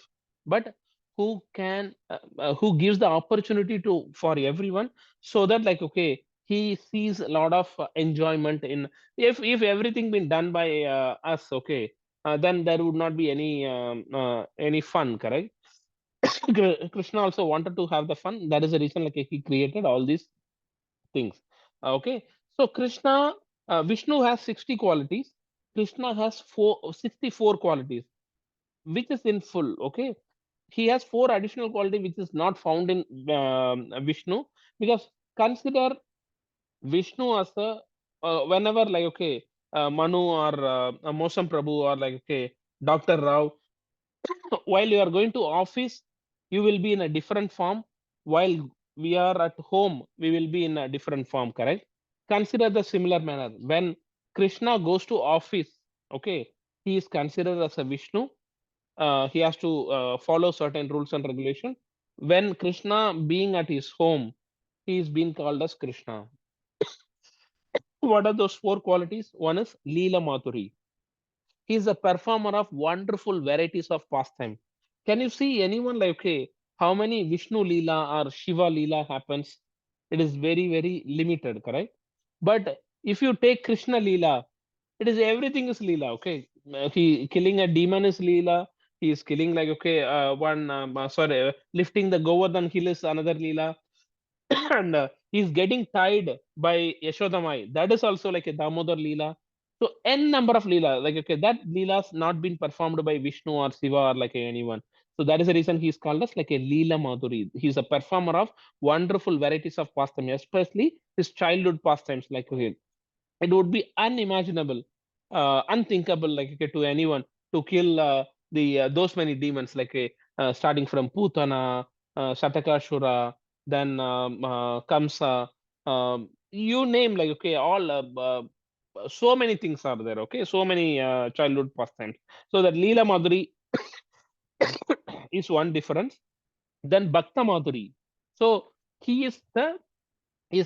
but who gives the opportunity to for everyone, so that like okay, he sees a lot of enjoyment in, if everything been done by us, okay, then there would not be any fun, correct? Krishna also wanted to have the fun. That is the reason like he created all these things. Okay, so Vishnu has 60 qualities. Krishna has 64 qualities, which is in full. Okay, he has four additional quality which is not found in Vishnu, because consider Vishnu as a whenever like okay, Manu or Mosam Prabhu or like okay, Dr. Rao, while you are going to office, you will be in a different form. While we are at home, we will be in a different form, correct? Consider the similar manner. When Krishna goes to office, okay, he is considered as a Vishnu. He has to follow certain rules and regulation. When Krishna being at his home, he is being called as Krishna. What are those four qualities? One is Leela Maturi. He is a performer of wonderful varieties of pastime. Can you see anyone like okay, how many Vishnu Leela or Shiva Leela happens? It is very, very limited, correct? But if you take Krishna Leela, it is everything is Leela, okay? He killing a demon is Leela. He is killing like okay, lifting the Govardhan hill is another Leela. And he's getting tied by Yashodamai. That is also like a Damodar Leela. So n number of Leela, like okay, that Leela's not been performed by Vishnu or Shiva or like anyone. So that is the reason he's called as like a Leela Madhuri. He's a performer of wonderful varieties of pastime, especially his childhood pastimes. Like okay, it would be unimaginable, unthinkable, like okay, to anyone to kill the those many demons, like starting from Putana, Satakashura, then Kamsa, you name like okay, all so many things are there. Okay, so many childhood pastimes. So that Leela Madhuri is one difference. Then Bhakta Madhuri. So he is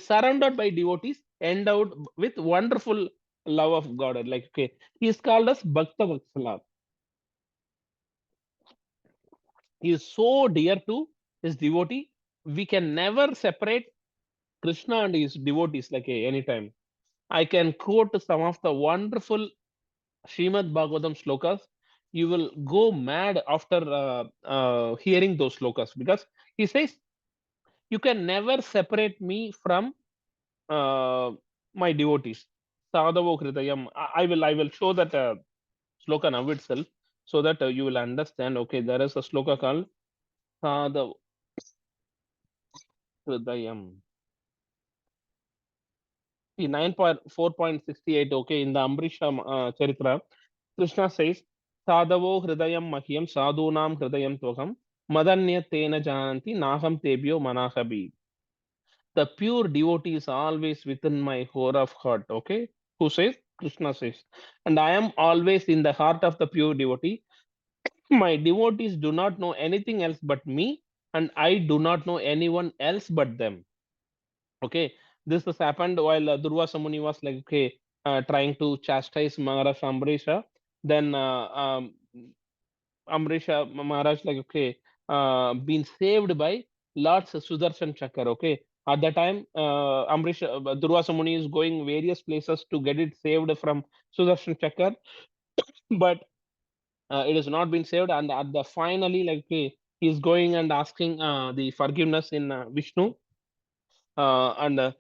surrounded by devotees, endowed with wonderful love of God. Like okay, he is called as Bhakta Vatsala. He is so dear to his devotee. We can never separate Krishna and his devotees like anytime. I can quote some of the wonderful Srimad Bhagavatam slokas. You will go mad after hearing those slokas, because he says, you can never separate me from uh, my devotees. Sadhavo Hridayam. I will show that sloka now itself, so that you will understand. Okay, there is a sloka called Sadhavo Hridayam. See 9.4.68. Okay, in the Amrisha Charitra, Krishna says, Sadhavo Hridayam Mahyam Sadhunam Hridayam Tvakam Madanya Tena Jananti Naham Tebyo Manahabi. The pure devotee is always within my core of heart. Okay, who says? Krishna says, and I am always in the heart of the pure devotee. My devotees do not know anything else but me, and I do not know anyone else but them. Okay, this has happened while Durvasa Muni was like okay, trying to chastise Maharaj Ambrisha. Then Amrisha Maharaj like okay, been saved by Lord Sudarshan Chakra. Okay, at the time Amrisha Durvasa Muni is going various places to get it saved from Sudarshan Chakra, but it has not been saved. And at the finally like okay, he's going and asking the forgiveness in Vishnu, and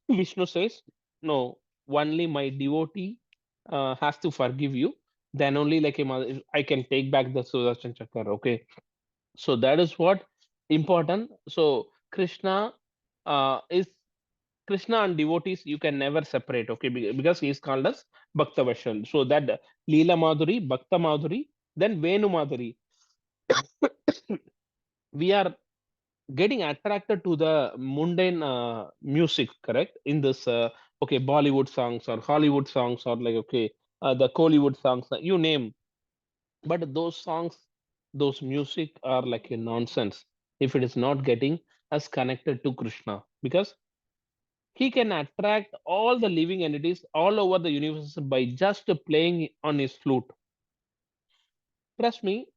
Vishnu says, no, only my devotee has to forgive you. Then only like I can take back the Sudarshan Chakra. Okay, so that is what important. So is Krishna and devotees you can never separate. Okay, because he is called as Bhakta Vashal. So that Leela Madhuri, Bhakta Madhuri, then Venu Madhuri. We are getting attracted to the mundane music, correct? In this okay, Bollywood songs or Hollywood songs or like okay, the Kollywood songs, you name. But those songs, those music are like a nonsense if it is not getting us connected to Krishna, because he can attract all the living entities all over the universe by just playing on his flute. Trust me,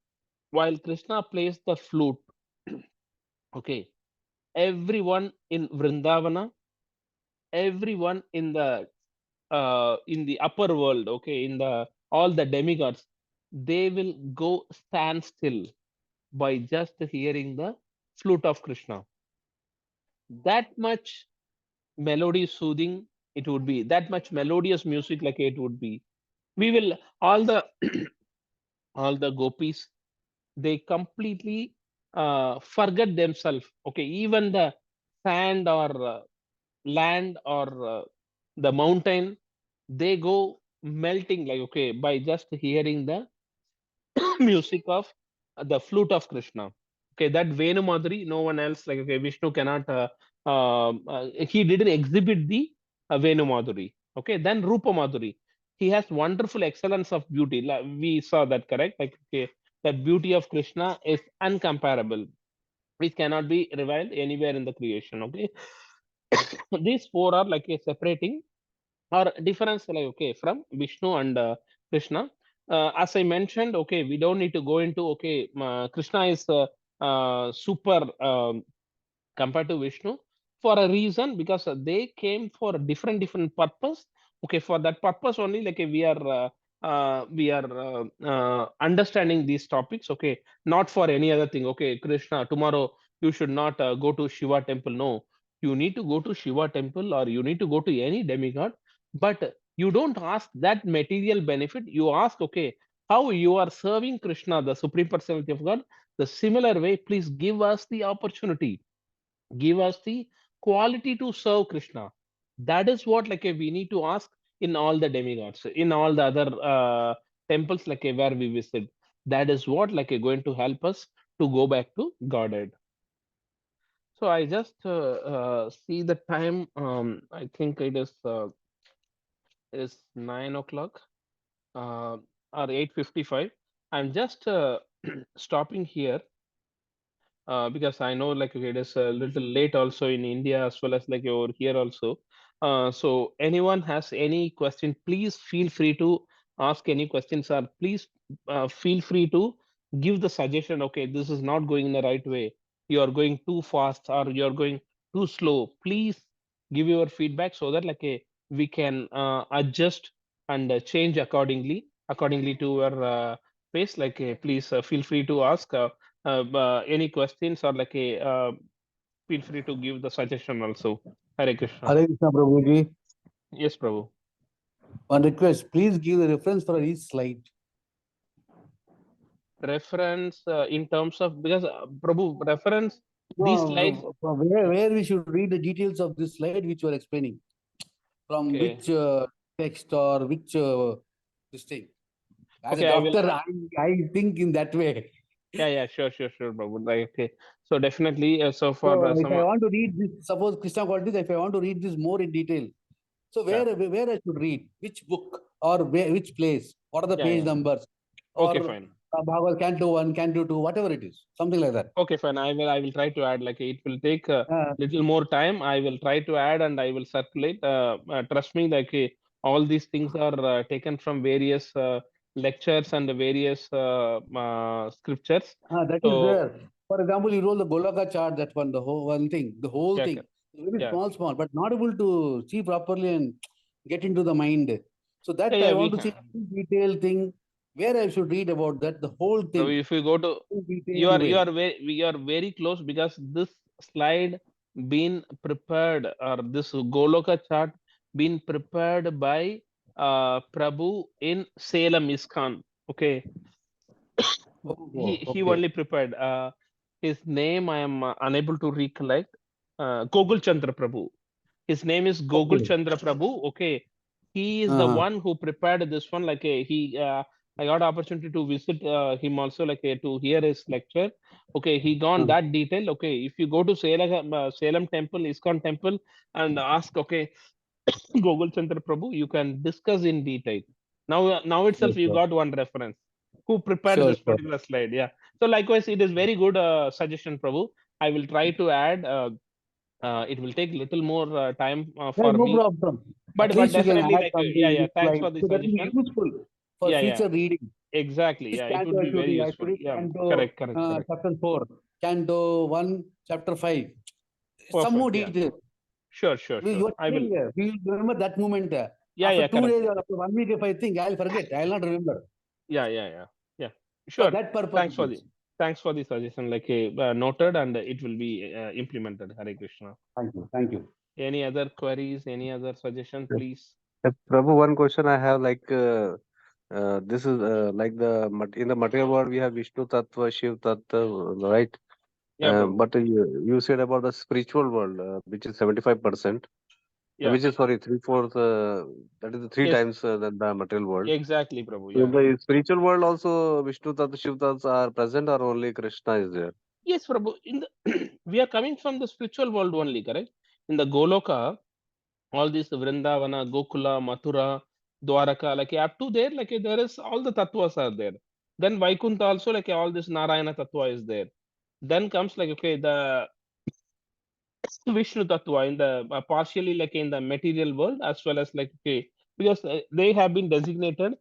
while Krishna plays the flute, okay, everyone in Vrindavana, everyone in the upper world, okay, in the all the demigods, they will go stand still by just hearing the flute of Krishna. That much melody soothing it would be, that much melodious music like it would be. We will all the all the gopis, they completely forget themselves. Okay, even the sand or land or the mountain, they go melting like okay by just hearing the music of the flute of Krishna. Okay, that Venu Madhuri, no one else like okay, Vishnu cannot. He didn't exhibit the Venu Madhuri. Okay, then Rupa Madhuri, he has wonderful excellence of beauty. We saw that, correct? Like okay, that beauty of Krishna is uncomparable, which cannot be reviled anywhere in the creation. Okay, these four are like a separating or difference like okay from Vishnu and Krishna. As I mentioned, okay, we don't need to go into okay. Krishna is super compared to Vishnu for a reason because they came for a different purpose. Okay, for that purpose only, like we are understanding these topics. Okay, not for any other thing. Okay, Krishna, tomorrow you should not go to Shiva temple. No, you need to go to Shiva temple or you need to go to any demigod, but you don't ask that material benefit. You ask, okay, how you are serving Krishna, the supreme personality of God. The similar way, please give us the opportunity, give us the quality to serve Krishna. That is what like we need to ask in all the demigods, in all the other temples like where we visit. That is what like going to help us to go back to Godhead. So I just see the time. I think it is 9 o'clock or 8:55. I'm just stopping here because I know like okay, it is a little late also in India as well as like over here also. So anyone has any question, please feel free to ask any questions or please feel free to give the suggestion. Okay, this is not going in the right way. You are going too fast or you are going too slow. Please give your feedback so that like we can adjust and change accordingly to our pace. Like please feel free to ask. Any questions or like a feel free to give the suggestion also. Hare Krishna. Hare Krishna Prabhuji. Yes, Prabhu. One request, please give the reference for each slide. Reference in terms of because Prabhu reference these No, slides. from where we should read the details of this slide which you are explaining. From Okay. which text or which this thing. As Okay, a I will. doctor, I think in that way. Yeah, sure, Prabhu. Like, okay, so definitely. So for So if some, I want to read this, suppose Krishna got this, if I want to read this more in detail, so yeah, where I should read, which book or which place, what are the page yeah. numbers, Okay, or fine. Bhagavad Canto 1, Canto 2, whatever it is, something like that. Okay, fine. I will try to add. Like it will take a little more time. I will try to add and I will circulate. Trust me, like all these things are taken from various lectures and various scriptures. That is So there. For example, you roll the Golaka chart, that one, the whole one thing, the whole yeah, thing. Very yeah, small, but not able to see properly and get into the mind. So that I yeah. want to see detailed thing, where I should read about that, the whole So thing, if you go to in detailed you way. are very we are very close because this slide been prepared or this Goloka chart been prepared by Prabhu in Salem ISKCON. Okay, he Okay. only prepared. His name I am unable to recollect. Gogul Chandra Prabhu. His name is Gogul Okay. Chandra Prabhu. Okay, he is the Uh-huh. one who prepared this one. Like he, I got opportunity to visit him also, like to hear his lecture. Okay, he gone that detail. Okay, if you go to Salem Temple, ISKCON Temple, and ask, okay, Gogul Chandra Prabhu, you can discuss in detail. Now Sure, itself, you sure. got one reference. Who prepared Sure, this sure. particular slide? Yeah. So likewise, it is very good suggestion, Prabhu. I will try to add. It will take little more time Yeah, for no me, problem. At but least you can definitely add like something yeah, in yeah. this Thanks slide. for the So that will be suggestion. useful for Yeah, yeah, future reading. Exactly. Yeah, it would be very useful. Actually, Yeah, Canto correct, correct, correct. chapter 4, Canto 1, chapter 5. Some more Perfect. Yeah. detail. Sure, sure, You sure. are I will. saying, we will remember that moment. Yeah, After yeah, 2 correct. days or after 1 week, if I think, I'll forget. I'll not remember. Yeah, yeah, yeah, yeah. For Sure. that purpose. Thanks for the suggestion. Like noted, and it will be implemented. Hare Krishna. Thank you. Thank you. Any other queries? Any other suggestion, please? Prabhu, one question I have, like this is like in the material world we have Vishnu Tattva, Shiv Tattva, right? Yeah, Prabhu. But you said about the spiritual world, which is 75%, Yeah. which is sorry, 3/4. That is three Yes. times than the material world. Exactly, Prabhu. So in Yeah. the spiritual world also Vishnu Tattva, Shiv Tattva are present, or only Krishna is there? Yes, Prabhu. In the we are coming from the spiritual world only, correct? In the Goloka, all this Vrindavana, Gokula, Mathura, Dwaraka, like up to there, like there is all the tattvas are there. Then Vaikuntha also, like all this Narayana tattva is there. Then comes like okay, the Vishnu tattva in the partially like in the material world as well as like okay, because they have been designated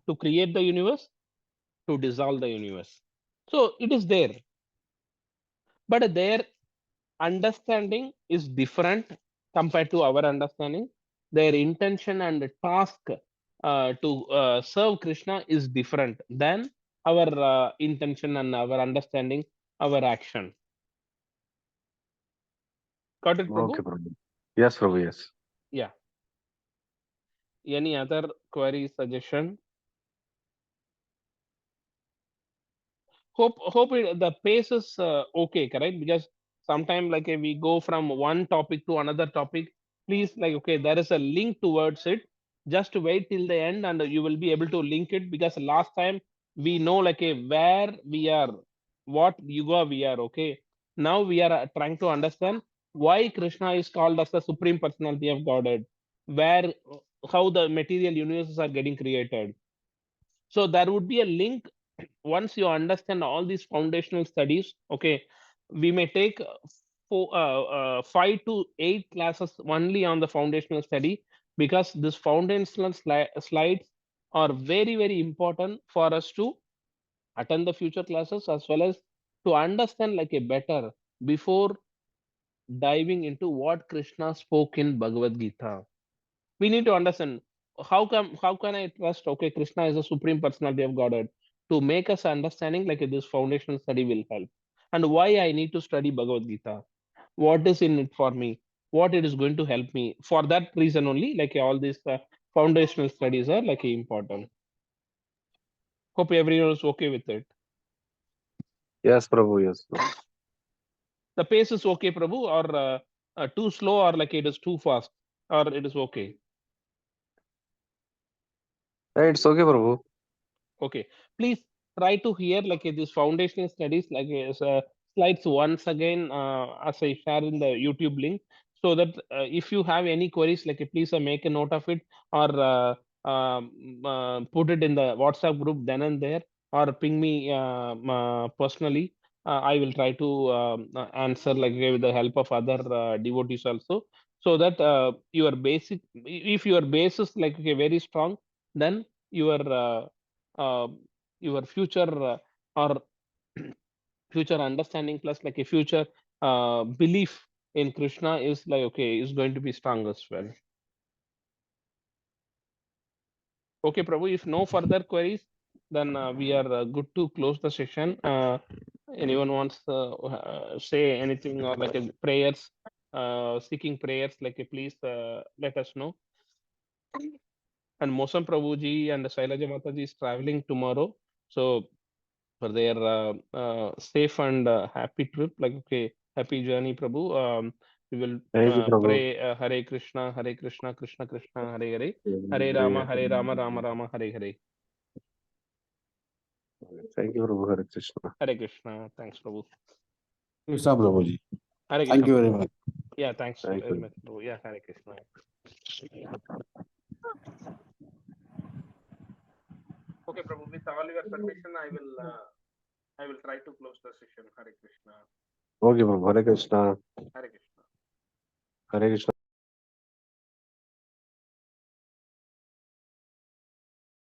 to create the universe, to dissolve the universe. So it is there, but their understanding is different compared to our understanding. Their intention and task to serve Krishna is different than our intention and our understanding, our action. Got it, Prabhu? Okay, Prabhu. Yes, Prabhu. Yes. Yeah. Any other query, suggestion? Hope the pace is okay, correct? Because sometimes like we go from one topic to another topic, please like okay, there is a link towards it. Just wait till the end and you will be able to link it, because last time we know like where we are, what yuga we are. Okay, now we are trying to understand why Krishna is called as the supreme personality of Godhead, where how the material universes are getting created. So there would be a link. Once you understand all these foundational studies, okay, we may take 5 to 8 classes only on the foundational study, because this foundational slides are very very important for us to attend the future classes, as well as to understand like a better before diving into what Krishna spoke in Bhagavad Gita. We need to understand how can I trust okay, Krishna is the supreme personality of Godhead. To make us understanding like this foundational study will help, and why I need to study Bhagavad Gita, what is in it for me, what it is going to help me. For that reason only, like all these foundational studies are like important. Hope everyone is okay with it. Yes, Prabhu. Yes. The pace is okay, Prabhu, or too slow, or like it is too fast, or it is okay? It's okay, Prabhu. Okay, please try to hear like this foundational studies like slides once again as I share in the YouTube link, so that if you have any queries, like please make a note of it, or put it in the WhatsApp group then and there, or ping me personally. I will try to answer like with the help of other devotees also, so that your basic, if your base is like okay, very strong, then uh, your future or future understanding plus like a future belief in Krishna is like okay, is going to be strong as well. Okay, Prabhu, if no further queries, then we are good to close the session. Anyone wants to say anything, or like prayers, seeking prayers, like please let us know. And Mosam Prabhuji and Shailaja Mataji is traveling tomorrow, so for their safe and happy trip, like okay, happy journey, Prabhu. We will Thank you, Prabhu. pray Hare Krishna, Hare Krishna, Krishna Krishna, Hare Hare, Hare Rama, Hare- Hare Rama, Rama Rama, Hare Hare. Thank you, Prabhu. Hare Krishna. Hare Krishna. Thanks, Prabhu. Krishna Prabhuji. Hare Thank Krishna, you very Prabhu. much. Yeah, thanks Thank very you. much, Prabhu. Yeah, Hare Krishna. Okay, Prabhu. With all your permission, I will try to close the session. Hare Krishna. Okay, Prabhu. Hare Krishna. Hare Krishna. Hare Krishna.